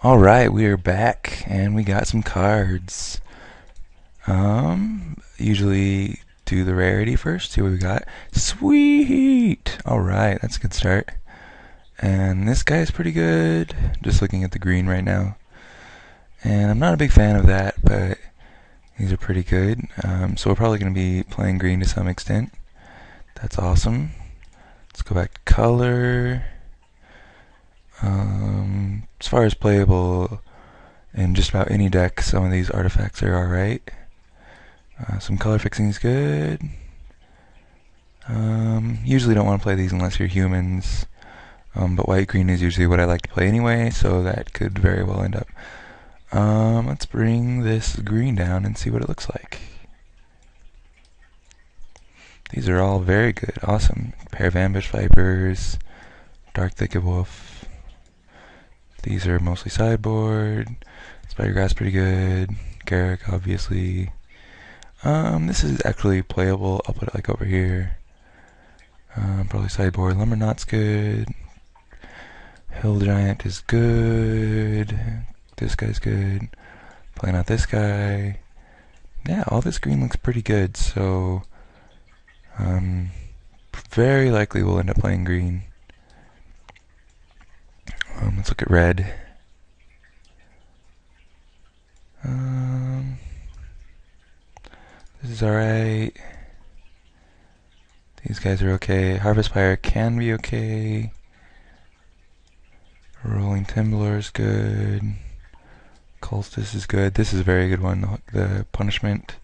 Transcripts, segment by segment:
Alright, we are back and we got some cards. Usually do the rarity first, see what we got. Sweet! Alright, that's a good start. And this guy's pretty good. Just looking at the green right now. And I'm not a big fan of that, but these are pretty good. So we're probably going to be playing green to some extent. That's awesome. Let's go back to color. As far as playable, in just about any deck, some of these artifacts are alright. Some color fixing is good. Usually don't want to play these unless you're humans. But white-green is usually what I like to play anyway, so that could very well end up. Let's bring this green down and see what it looks like. These are all very good. Awesome. Pair of Ambush Vipers, Dark Thicket Wolf. These are mostly sideboard. Spidergrass pretty good. Garrick, obviously. This is actually playable. I'll put it like over here. Probably sideboard. Lumberknot's good. Hill Giant is good. This guy's good. Playing out this guy. Yeah, all this green looks pretty good, so very likely we'll end up playing green. Let's look at red. This is alright. These guys are okay. Harvest Fire can be okay. Rolling Timberlore is good. Cultist is good. This is a very good one. The Punishment.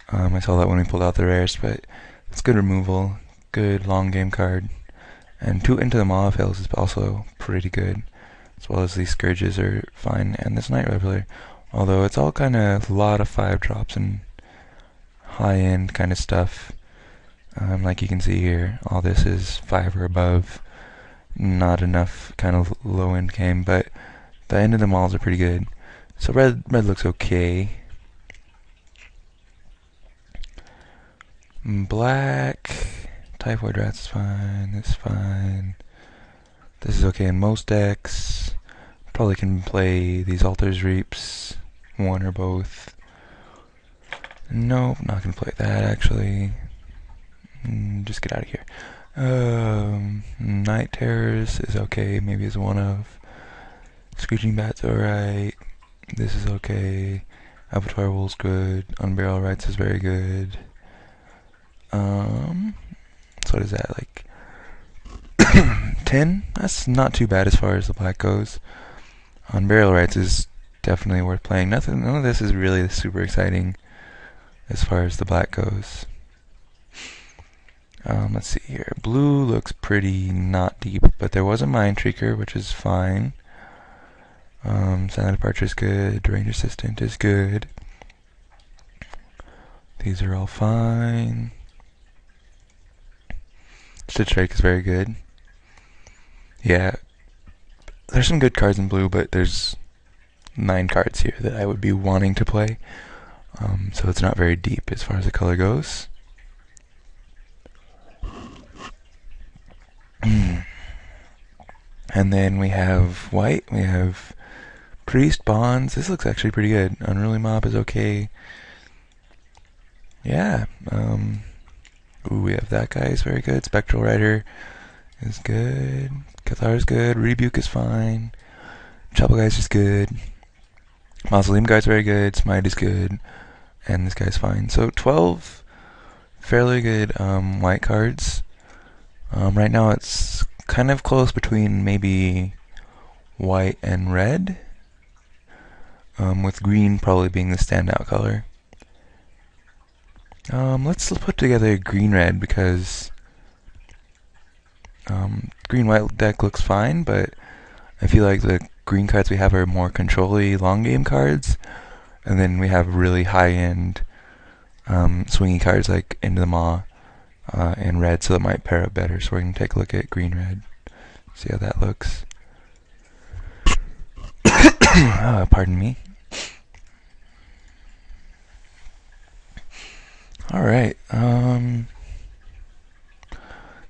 I saw that when we pulled out the rares, but it's good removal. Good long game card. And 2 Into the Maw fails is also pretty good. As well as these Scourges are fine. And this Night Reveler. Although it's all kind of a lot of 5 drops and high-end kind of stuff. Like you can see here, all this is 5 or above. Not enough kind of low-end game, but the end of the malls are pretty good. So red looks okay. Black, Typhoid Rats is fine. This is fine. This is okay in most decks. Probably can play these Altar's Reaps, one or both. Nope, not gonna play that actually. Just get out of here. Night Terrors is okay, maybe as one of. Screeching Bat's alright. This is okay. Abattoir Wool's good. Unburial Rights is very good. So what is that, like 10? That's not too bad as far as the black goes. Unburial Rights is definitely worth playing. None of this is really super exciting as far as the black goes. Let's see here. Blue looks pretty not deep, but there was a Mind Shrieker, which is fine. Silent Departure is good. Range Assistant is good. These are all fine. Stitch Strike is very good. Yeah, there's some good cards in blue, but there's 9 cards here that I would be wanting to play. So it's not very deep as far as the color goes. And then we have white, we have Priest, Bonds. This looks actually pretty good. Unruly Mob is okay. Yeah. Ooh, we have that guy is very good. Spectral Rider is good. Cathar is good. Rebuke is fine. Chapel Guys is good. Mausoleum Guard's very good. Smite is good. And this guy's fine. So 12 fairly good white cards. Right now it's kind of close between maybe white and red, with green probably being the standout color. Let's put together green-red because green-white deck looks fine, but I feel like the green cards we have are more control-y long game cards, and then we have really high-end swingy cards like Into the Maw and red, so that might pair up better. So we're going to take a look at green-red, see how that looks. Pardon me. Alright,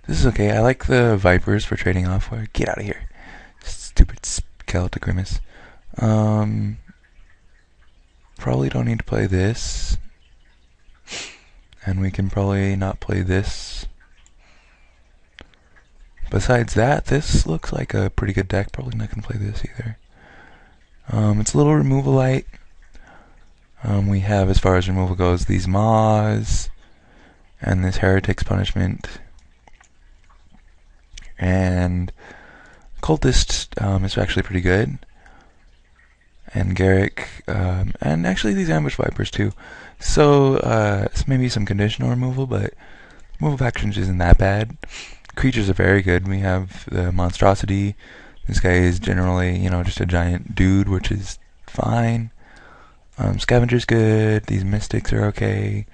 this is okay. I like the Vipers for trading off. Get out of here. Stupid Skeletal Grimace. Probably don't need to play this. And we can probably not play this. Besides that, this looks like a pretty good deck. Probably not going to play this either. It's a little removal light. We have, as far as removal goes, these Maws and this Heretic's Punishment. And Cultist is actually pretty good. And Garrick, and actually these Ambush Vipers too. So, maybe some conditional removal, but removal actions isn't that bad. Creatures are very good. We have the Monstrosity. This guy is generally, just a giant dude, which is fine. Scavenger's good. These Mystics are okay.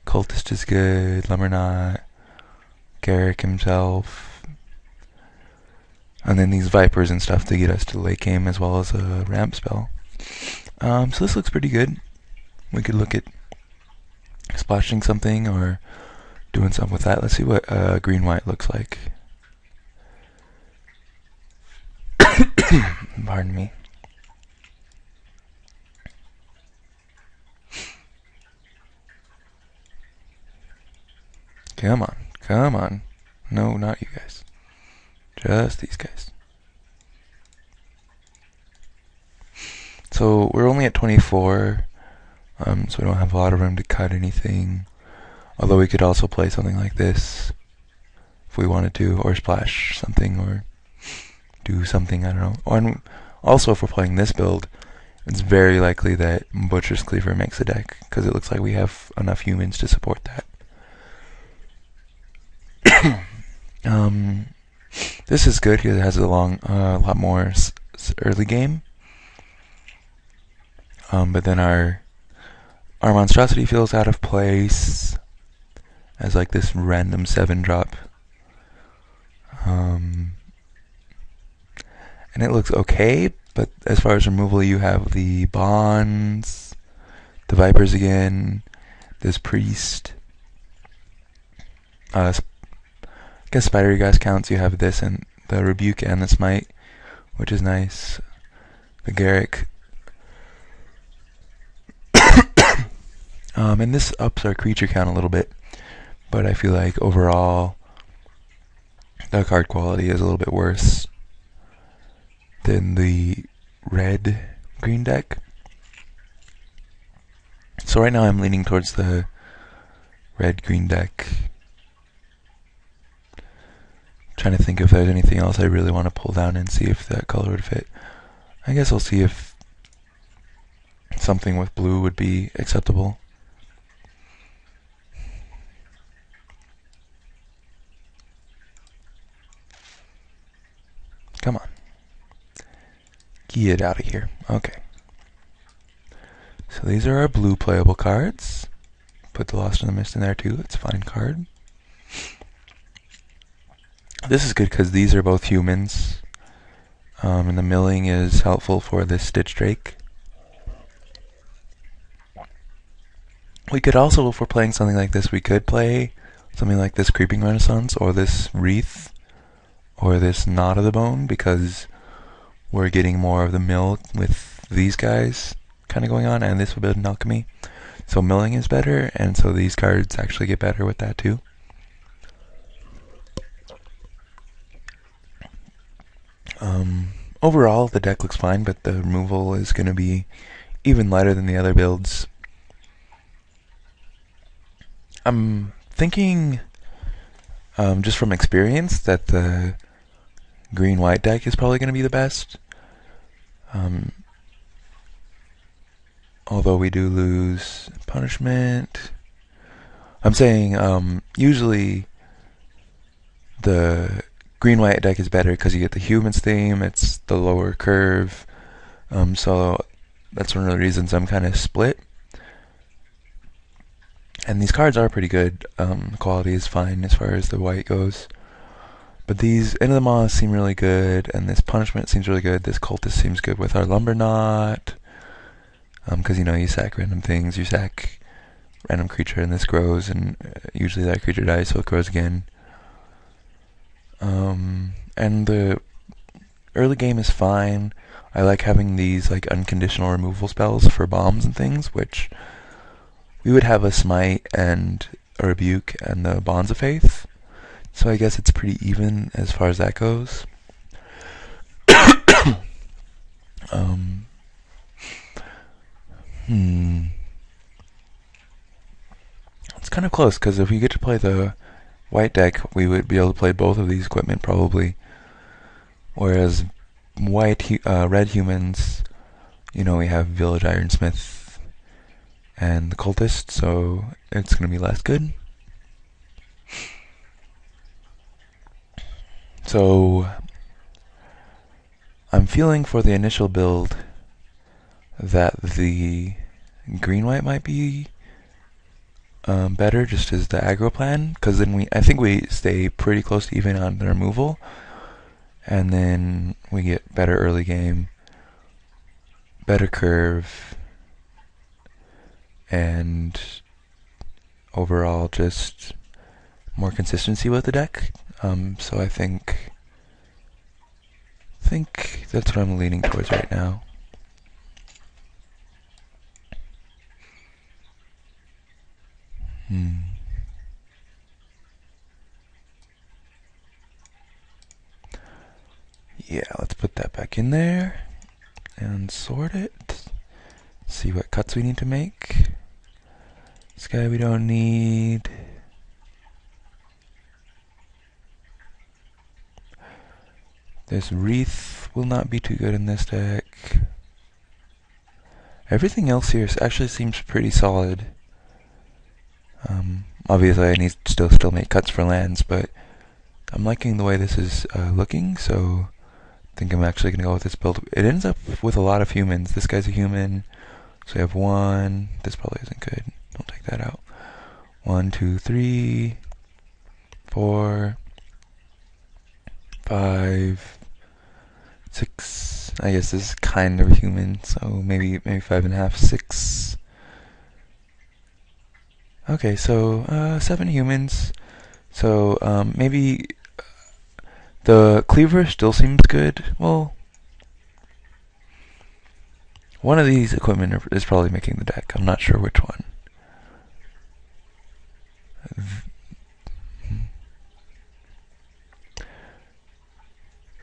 Cultist is good. Lumberknot. Garrick himself. And then these Vipers and stuff to get us to late game, as well as a ramp spell. So this looks pretty good. We could look at splashing something or doing something with that. Let's see what green-white looks like. Pardon me. Come on, come on. No, not you guys. Just these guys. So we're only at 24, so we don't have a lot of room to cut anything. Although we could also play something like this if we wanted to, or splash something, or do something, I don't know. And also, if we're playing this build, it's very likely that Butcher's Cleaver makes the deck, because it looks like we have enough humans to support that. This is good because it has a lot more early game. But then our Monstrosity feels out of place as like this random 7-drop. And it looks okay, but as far as removal, you have the Bonds, the Vipers again, this Priest. I guess Spidery Guys counts. You have this and the Rebuke and the Smite, which is nice. The Garrick. And this ups our creature count a little bit, but I feel like overall the card quality is a little bit worse than the red-green deck. So right now I'm leaning towards the red-green deck. Trying to think if there's anything else I really want to pull down and see if that color would fit. I guess I'll see if something with blue would be acceptable. Come on. Get out of here. Okay. So these are our blue playable cards. Put the Lost in the Mist in there too. It's a fine card. This is good because these are both humans. And the milling is helpful for this Stitch Drake. We could also, if we're playing something like this, we could play something like this Creeping Renaissance or this Wreath or this Knot of the Bone, because we're getting more of the mill with these guys kind of going on, and this will build an alchemy. So milling is better, and so these cards actually get better with that too. Overall, the deck looks fine, but the removal is going to be even lighter than the other builds. I'm thinking, just from experience, that the green-white deck is probably going to be the best. Although we do lose punishment. I'm saying, usually the green-white deck is better because you get the humans theme, it's the lower curve. So that's one of the reasons I'm kind of split. And these cards are pretty good. The quality is fine as far as the white goes. But these End of the Moss seem really good, and this Punishment seems really good. This Cultist seems good with our Lumberknot. Because, you sack random things, you sack random creature, and this grows, and usually that creature dies, so it grows again. And the early game is fine. I like having these like unconditional removal spells for bombs and things, which we would have a Smite and a Rebuke and the Bonds of Faith. So I guess it's pretty even as far as that goes. It's kind of close, because if we get to play the white deck, we would be able to play both of these equipment probably. Whereas red humans, we have Village Ironsmith and the Cultist, so it's going to be less good. So I'm feeling for the initial build that the green-white might be better just as the aggro plan, because then I think we stay pretty close to even on the removal, and then we get better early game, better curve, and overall just more consistency with the deck. So I think that's what I'm leaning towards right now. Yeah, let's put that back in there and sort it. See what cuts we need to make. This guy we don't need. This wreath will not be too good in this deck. Everything else here actually seems pretty solid. Obviously I need to still make cuts for lands, but I'm liking the way this is looking, so I think I'm actually going to go with this build. It ends up with a lot of humans. This guy's a human, so we have 1. This probably isn't good. Don't take that out. 1, 2, 3, 4, 5, 6. I guess this is kind of a human, so maybe 5.5, 6. Okay, so 7 humans. So maybe the cleaver still seems good. Well, one of these equipment is probably making the deck. I'm not sure which one.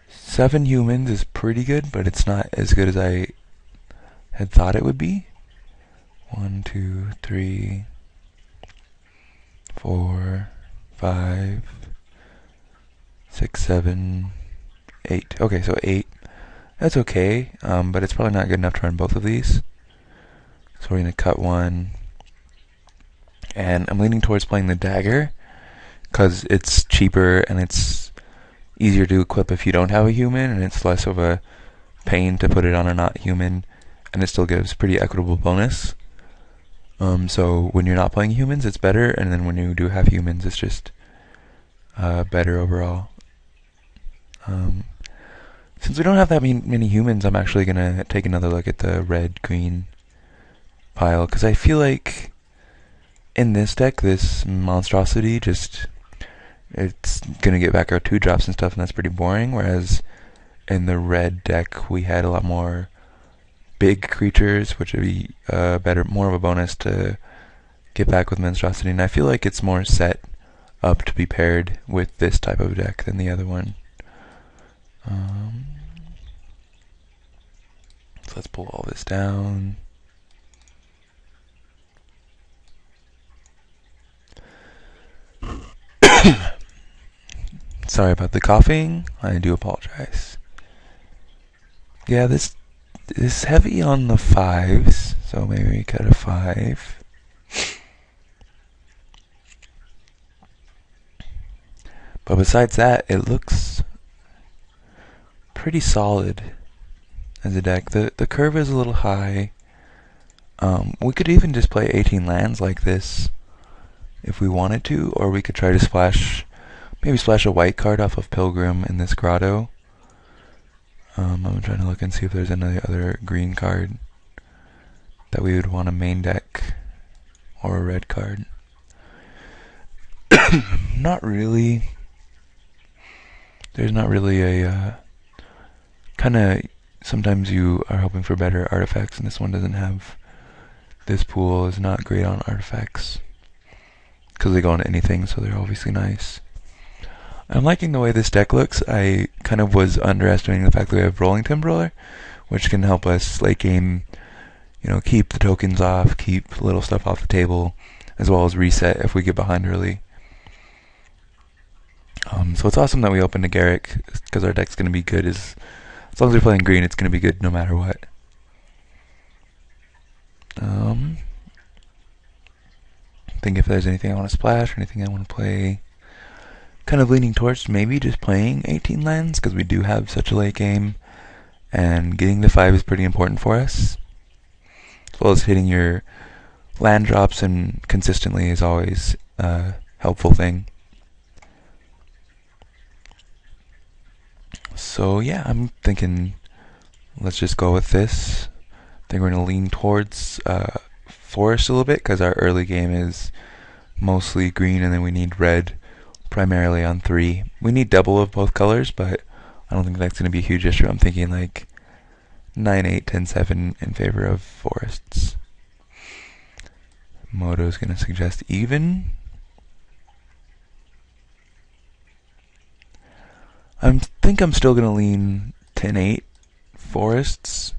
Seven humans is pretty good, but it's not as good as I had thought it would be. 1, 2, 3, 4, 5, 6, 7, 8. Okay, so 8. That's okay, but it's probably not good enough to run both of these. So we're going to cut one. And I'm leaning towards playing the dagger, because it's cheaper and it's easier to equip if you don't have a human, and it's less of a pain to put it on a not human, and it still gives pretty equitable bonus. So when you're not playing humans, it's better, and then when you do have humans, it's just better overall. Since we don't have that many humans, I'm actually going to take another look at the red-green pile, because I feel like in this deck, this monstrosity it's going to get back our 2-drops and stuff, and that's pretty boring, whereas in the red deck, we had a lot more big creatures, which would be more of a bonus to get back with monstrosity, and I feel like it's more set up to be paired with this type of deck than the other one. So let's pull all this down. Sorry about the coughing. I do apologize. Yeah, this is heavy on the 5s, so maybe we cut a 5. But besides that, it looks pretty solid as a deck. The curve is a little high. We could even just play 18 lands like this if we wanted to, or we could try to maybe splash a white card off of Pilgrim in this grotto. I'm trying to look and see if there's any other green card that we would want to main deck, or a red card. Not really. There's not really a kind of sometimes you are hoping for better artifacts, and this one doesn't have. This pool is not great on artifacts because they go on anything, so they're obviously nice. I'm liking the way this deck looks. I kind of was underestimating the fact that we have Rolling Timberroller, which can help us late game, keep the tokens off, keep little stuff off the table, as well as reset if we get behind early. So it's awesome that we opened a Garrick, because our deck's going to be good. As long as we're playing green, it's going to be good no matter what. Think if there's anything I want to splash or anything I want to play. Kind of leaning towards maybe just playing 18 lands, because we do have such a late game, and getting to 5 is pretty important for us. As well as hitting your land drops and consistently is always a helpful thing. So yeah, I'm thinking let's just go with this. I think we're going to lean towards forest a little bit, because our early game is mostly green, and then we need red primarily on 3. We need double of both colors, but I don't think that's going to be a huge issue. I'm thinking like 9-8, 10-7 in favor of forests. Moto's going to suggest even. I think I'm still going to lean 10-8 forests.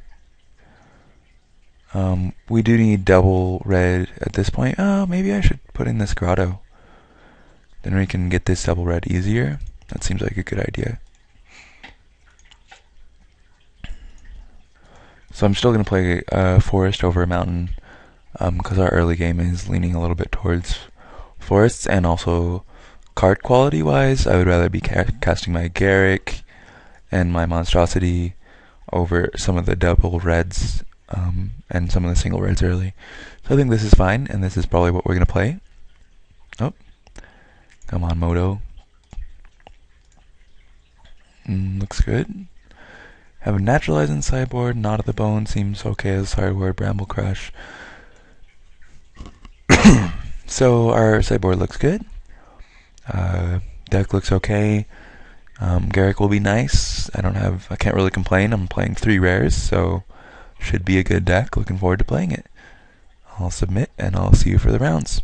We do need double red at this point. Oh, maybe I should put in this grotto. Then we can get this double red easier. That seems like a good idea. So I'm still going to play forest over a mountain, because our early game is leaning a little bit towards forests, and also card quality wise, I would rather be casting my Garrick and my Monstrosity over some of the double reds and some of the single reds early. So I think this is fine, and this is probably what we're going to play. Oh, come on, Moto. Looks good. Have a Naturalize in sideboard. Knot of the Bone seems okay as a sideboard. Bramble Crush. So our sideboard looks good. Deck looks okay. Garrick will be nice. I can't really complain. I'm playing 3 rares, so should be a good deck. Looking forward to playing it. I'll submit, and I'll see you for the rounds.